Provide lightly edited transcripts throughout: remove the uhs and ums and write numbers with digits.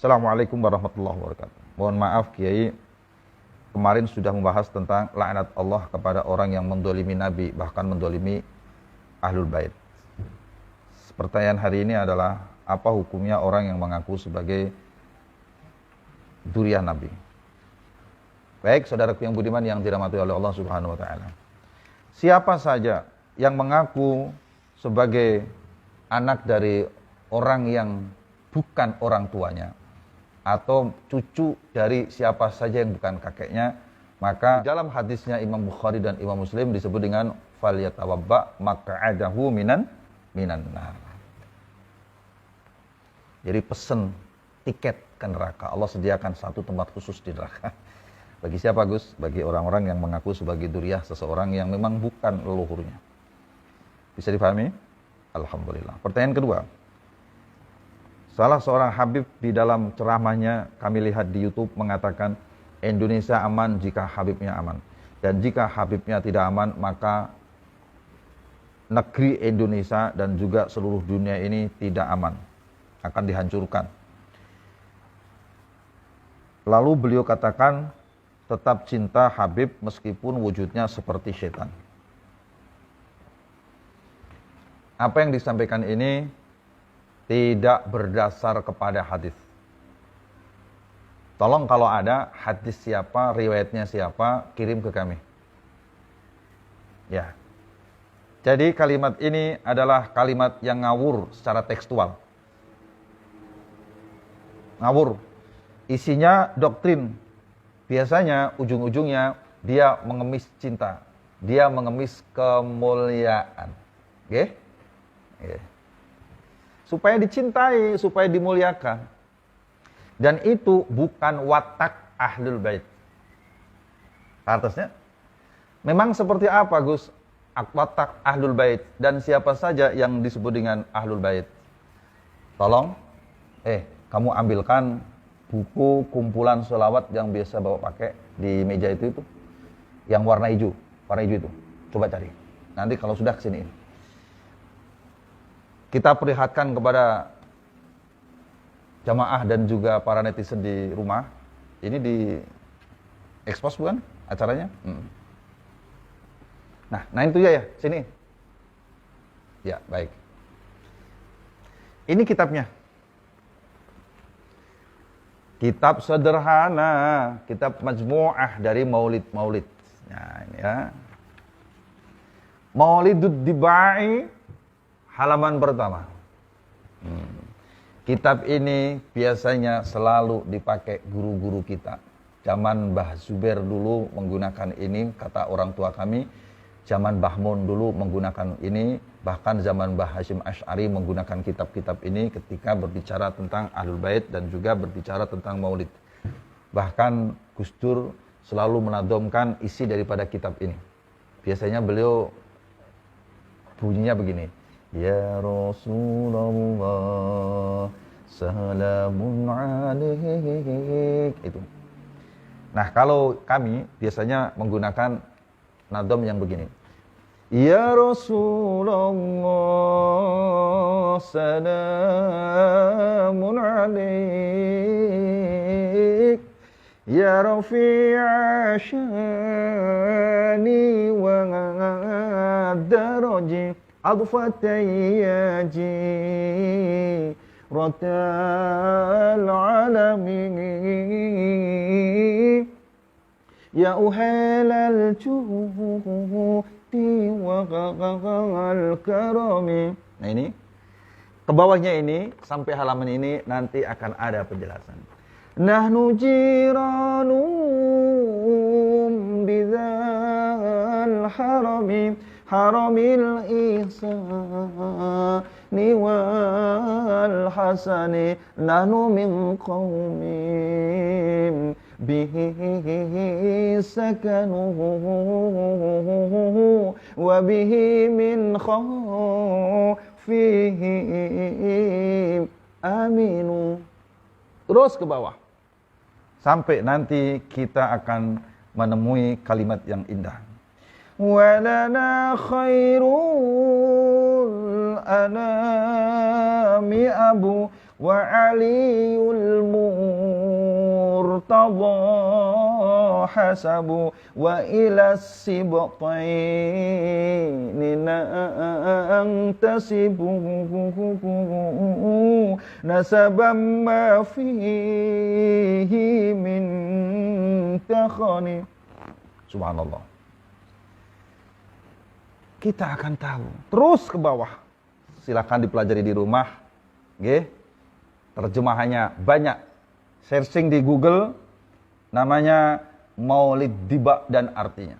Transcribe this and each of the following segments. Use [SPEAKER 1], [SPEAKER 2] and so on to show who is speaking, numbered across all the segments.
[SPEAKER 1] Assalamualaikum warahmatullahi wabarakatuh. Mohon maaf Kiai, kemarin sudah membahas tentang laknat Allah kepada orang yang mendolimi Nabi, bahkan mendolimi Ahlul Bait. Pertanyaan hari ini adalah, apa hukumnya orang yang mengaku sebagai dzurriyyah Nabi? Baik, saudaraku yang budiman yang dirahmati oleh Allah Subhanahu wa taala. Siapa saja yang mengaku sebagai anak dari orang yang bukan orang tuanya, atau cucu dari siapa saja yang bukan kakeknya, maka dalam hadisnya Imam Bukhari dan Imam Muslim disebut dengan falyatawabba maq'adahu minan nar. Jadi pesen tiket ke neraka. Allah sediakan satu tempat khusus di neraka. Bagi siapa, Gus? Bagi orang-orang yang mengaku sebagai dzurriyyah seseorang yang memang bukan leluhurnya. Bisa dipahami? Alhamdulillah. Pertanyaan kedua. Salah seorang habib di dalam ceramahnya kami lihat di YouTube mengatakan Indonesia aman jika habibnya aman. Dan jika habibnya tidak aman, maka negeri Indonesia dan juga seluruh dunia ini tidak aman. Akan dihancurkan. Lalu beliau katakan, tetap cinta Habib meskipun wujudnya seperti setan. Apa yang disampaikan ini tidak berdasar kepada hadis. Tolong kalau ada hadis siapa, riwayatnya siapa, kirim ke kami. Ya. Jadi kalimat ini adalah kalimat yang ngawur secara tekstual. Ngawur. Isinya doktrin. Biasanya ujung-ujungnya dia mengemis cinta. Dia mengemis kemuliaan. Oke? Okay? Supaya dicintai, supaya dimuliakan. Dan itu bukan watak Ahlul Bait. Artinya, memang seperti apa, Gus, watak Ahlul Bait? Dan siapa saja yang disebut dengan Ahlul Bait? Tolong, kamu ambilkan buku kumpulan sholawat yang biasa bawa pakai di meja itu. Yang warna hijau itu. Coba cari. Nanti kalau sudah kesini. Kita perlihatkan kepada jamaah dan juga para netizen di rumah. Ini di expose bukan acaranya? Nah itu ya, sini. Ya, baik. Ini kitabnya. Kitab sederhana, kitab majmu'ah dari maulid. Nah, ini ya. Maulidud Dibai, halaman pertama. Kitab ini biasanya selalu dipakai guru-guru kita. Zaman Mbah Zubair dulu menggunakan ini, kata orang tua kami. Zaman Mbah Mun dulu menggunakan ini. Bahkan zaman Mbah Hasyim Asy'ari menggunakan kitab-kitab ini ketika berbicara tentang Ahlul Bait dan juga berbicara tentang maulid. Bahkan Gus Dur selalu menadomkan isi daripada kitab ini. Biasanya beliau bunyinya begini. Ya Rasulullah, salamun alaik. Itu. Nah, kalau kami biasanya menggunakan nadom yang begini. Ya Rasulullah, salamun alaik. Ya Rafi'a syani wa daraji. Adfatayyaji ratal alamin ya uhalal juhti wa ghal karami. Nah ini ke bawahnya ini sampai halaman ini nanti akan ada penjelasan. Nahnu jiranum bidzal harami haramil ihsani wal hasani nahnu min qawmin bihi sakanuhu wa bihi min khawfihi aminu. Terus ke bawah sampai nanti kita akan menemui kalimat yang indah. Walana khairul anami abu wa aliyul qadha hasabu wa ila sibtaini nantasibu nasabam ma fihi min takhani. Subhanallah. Kita akan tahu. Terus ke bawah. Silakan dipelajari di rumah. Nggih. Terjemahannya banyak. Searching di Google. Namanya Maulid Diba dan artinya.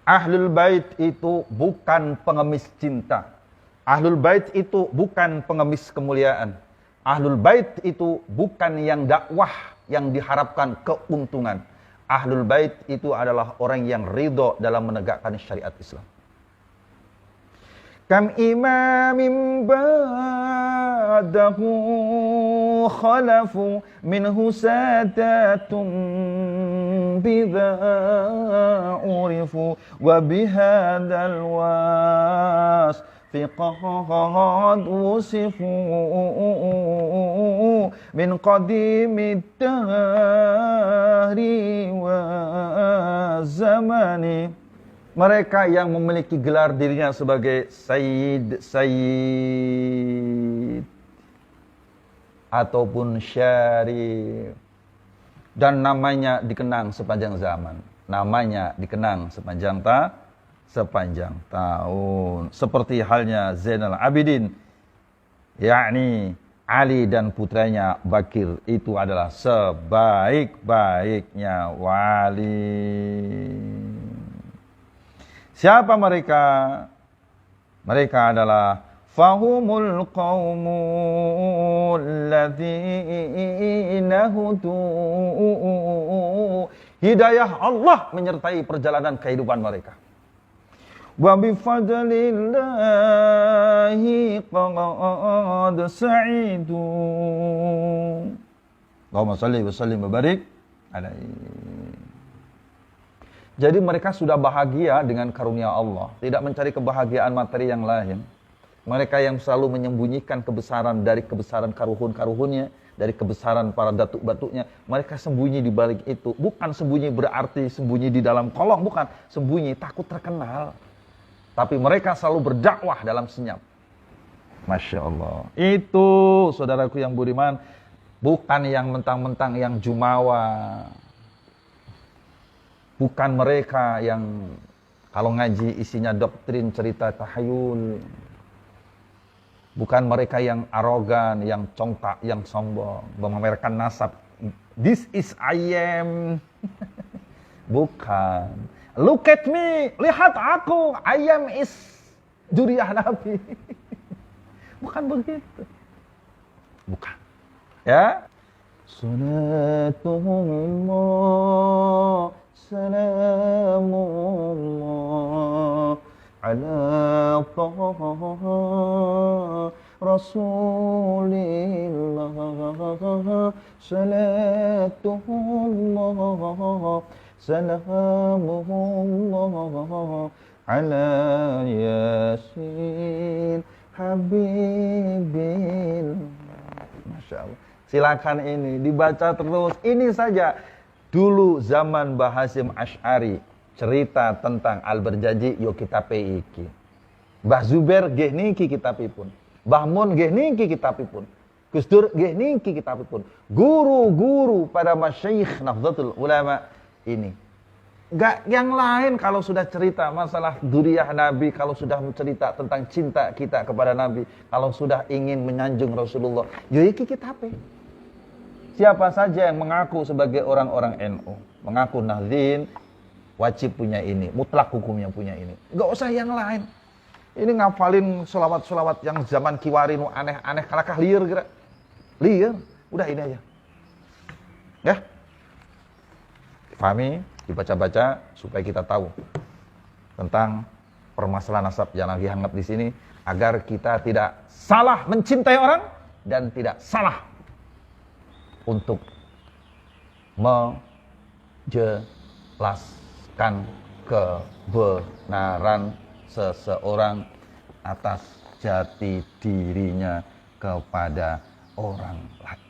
[SPEAKER 1] Ahlul Bait itu bukan pengemis cinta. Ahlul Bait itu bukan pengemis kemuliaan. Ahlul Bait itu bukan yang dakwah yang diharapkan keuntungan. Ahlul Bait itu adalah orang yang ridho dalam menegakkan syariat Islam. Kam imamin ba'dahu khalafu minhu sadatun bidha urifu wa bihadal was fiqad wusifu min qadimid dahri wa zamani. Mereka yang memiliki gelar dirinya sebagai Sayyid ataupun Syarif dan namanya dikenang sepanjang zaman, namanya dikenang sepanjang tahun, seperti halnya Zainal Abidin, yakni Ali dan putranya Bakir itu adalah sebaik-baiknya wali. Siapa mereka? Mereka adalah fahumul qaumul ladzina hudu. Hidayah Allah menyertai perjalanan kehidupan mereka. Wa bi fadlillahi qad sa'idu. Allahumma shalli wa sallim wa barik alaihi. Jadi mereka sudah bahagia dengan karunia Allah, tidak mencari kebahagiaan materi yang lain. Mereka yang selalu menyembunyikan kebesaran dari kebesaran karuhun-karuhunnya, dari kebesaran para datuk-batuknya. Mereka sembunyi di balik itu. Bukan sembunyi berarti sembunyi di dalam kolong, bukan. Sembunyi takut terkenal. Tapi mereka selalu berdakwah dalam senyap. Masya Allah. Itu saudaraku yang budiman, bukan yang mentang-mentang yang jumawa. Bukan mereka yang kalau ngaji isinya doktrin cerita tahayul. Bukan mereka yang arogan, yang congkak, yang sombong, memamerkan nasab. This is I am. Bukan. Look at me, lihat aku. I am is Juriyah Nabi. Bukan begitu. Bukan. Ya. Sunatullah. Salamullah ala taha Rasulillah. Salatullah salamullah ala Yasin Habibil. Masya Allah. Silakan ini dibaca terus. Ini saja. Dulu zaman Mbah Hasyim Asy'ari cerita tentang Al-Berjanji yo kitabe iki. Mbah Zubair nggih niki kitabipun. Mbah Mun nggih niki kitabipun. Gus Dur nggih niki kitabipun. Guru-guru pada masyayikh Nahdlatul Ulama ini. Enggak yang lain kalau sudah cerita masalah dzurriyyah Nabi, kalau sudah mencerita tentang cinta kita kepada Nabi, kalau sudah ingin menyanjung Rasulullah, yo iki kitabe. Siapa saja yang mengaku sebagai orang-orang NU, mengaku Nahdlin, wajib punya ini, mutlak hukumnya punya ini. Enggak usah yang lain. Ini ngafalin selawat-selawat yang zaman Kiwari nu aneh-aneh, kalakah liar kira. Liar, udah ini aja. Ya. Difahami, dibaca-baca supaya kita tahu tentang permasalahan nasab yang lagi hangat di sini agar kita tidak salah mencintai orang dan tidak salah untuk menjelaskan kebenaran seseorang atas jati dirinya kepada orang lain.